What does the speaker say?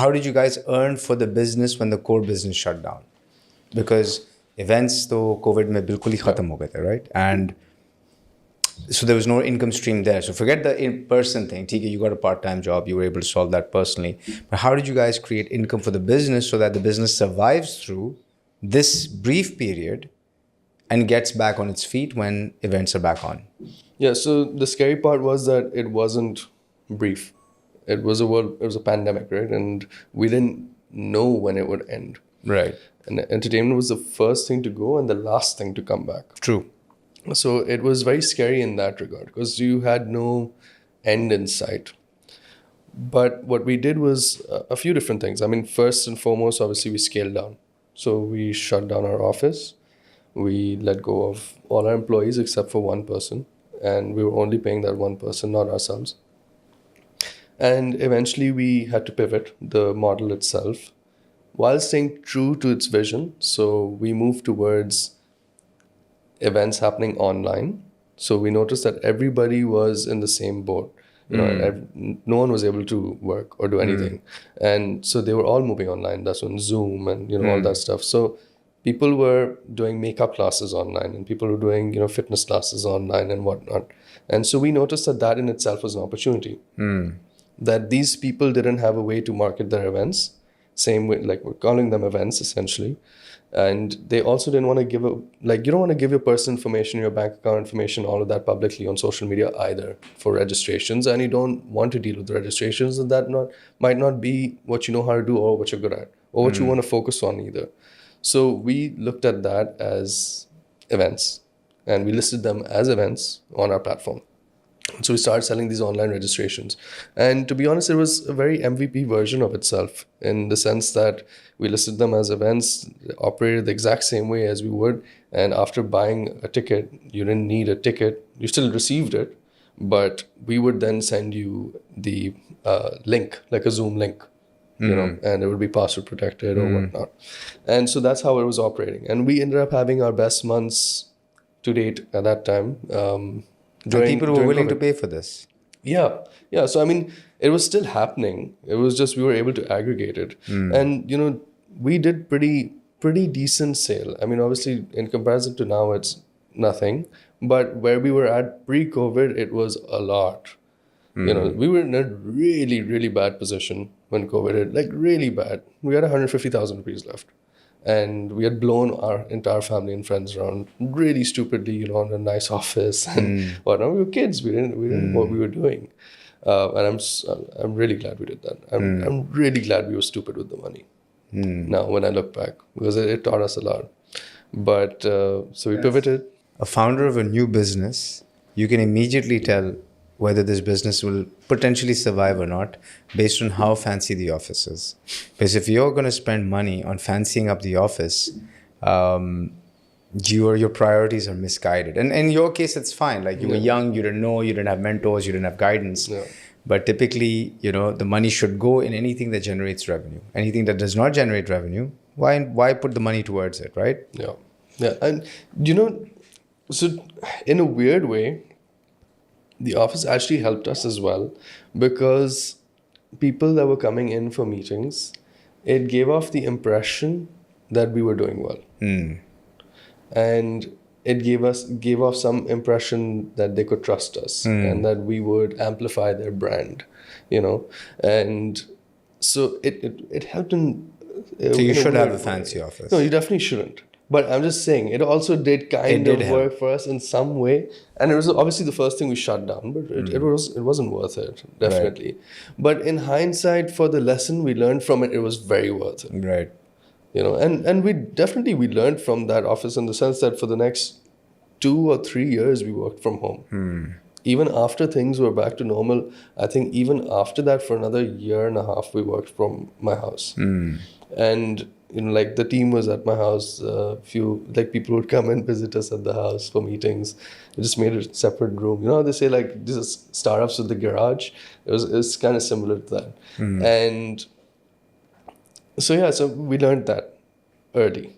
how did you guys earn for the business when the core business shut down? Because events, though, COVID mein bilkul hi khatam ho gaye the, right? And so there was no income stream there. So forget the in-person thing. TK, you got a part-time job. You were able to solve that personally. But how did you guys create income for the business so that the business survives through this brief period and gets back on its feet when events are back on? Yeah, so the scary part was that it wasn't brief. It was a pandemic, right? And we didn't know when it would end. Right. And entertainment was the first thing to go and the last thing to come back. True. So it was very scary in that regard because you had no end in sight. But what we did was a few different things. I mean, first and foremost, obviously, we scaled down. So we shut down our office. We let go of all our employees except for one person. And we were only paying that one person, not ourselves. And eventually, we had to pivot the model itself while staying true to its vision. So we moved towards events happening online. So we noticed that everybody was in the same boat. No one was able to work or do anything. And so they were all moving online. That's on Zoom and, all that stuff. So people were doing makeup classes online and people were doing, fitness classes online and whatnot. And so we noticed that in itself was an opportunity. That these people didn't have a way to market their events. Same way, like we're calling them events essentially. And they also didn't want to give you don't want to give your personal information, your bank account information, all of that publicly on social media either for registrations. And you don't want to deal with the registrations and that might not be what you know how to do or what you're good at or what you want to focus on either. So we looked at that as events and we listed them as events on our platform. So we started selling these online registrations. And to be honest, it was a very MVP version of itself in the sense that we listed them as events, operated the exact same way as we would. And after buying a ticket, you didn't need a ticket. You still received it, but we would then send you the link, like a Zoom link, and it would be password protected or whatnot. And so that's how it was operating. And we ended up having our best months to date at that time. And people were willing to pay for this. Yeah. So, I mean, it was still happening. It was just we were able to aggregate it. And, we did pretty decent sale. I mean, obviously, in comparison to now, it's nothing. But where we were at pre-COVID, it was a lot. We were in a really, really bad position when COVID hit. Like, really bad. We had 150,000 rupees left. And we had blown our entire family and friends around really stupidly, in a nice office and whatnot. We were kids. We didn't know what we were doing. And I'm really glad we did that. I'm really glad we were stupid with the money. Now, when I look back, because it taught us a lot. But so we pivoted. A founder of a new business, you can immediately tell whether this business will potentially survive or not based on how fancy the office is. Because if you're going to spend money on fancying up the office, your priorities are misguided. And in your case, it's fine. Like you were young, you didn't know, you didn't have mentors, you didn't have guidance. Yeah. But typically, the money should go in anything that generates revenue. Anything that does not generate revenue, why put the money towards it, right? Yeah. And, so in a weird way, the office actually helped us as well because people that were coming in for meetings, it gave off the impression that we were doing well. And it gave off some impression that they could trust us and that we would amplify their brand, And so it helped in... So you should have a fancy office. No, you definitely shouldn't. But I'm just saying, it also did kind of work for us in some way. And it was obviously the first thing we shut down, but it wasn't worth it, definitely. Right. But in hindsight, for the lesson we learned from it, it was very worth it. Right. And we learned from that office in the sense that for the next 2 or 3 years, we worked from home. Even after things were back to normal, I think even after that, for another 1.5 years, we worked from my house. And like the team was at my house. Few people would come and visit us at the house for meetings. We just made a separate room. They say like this is startups with the garage. It's kind of similar to that. And so we learned that early.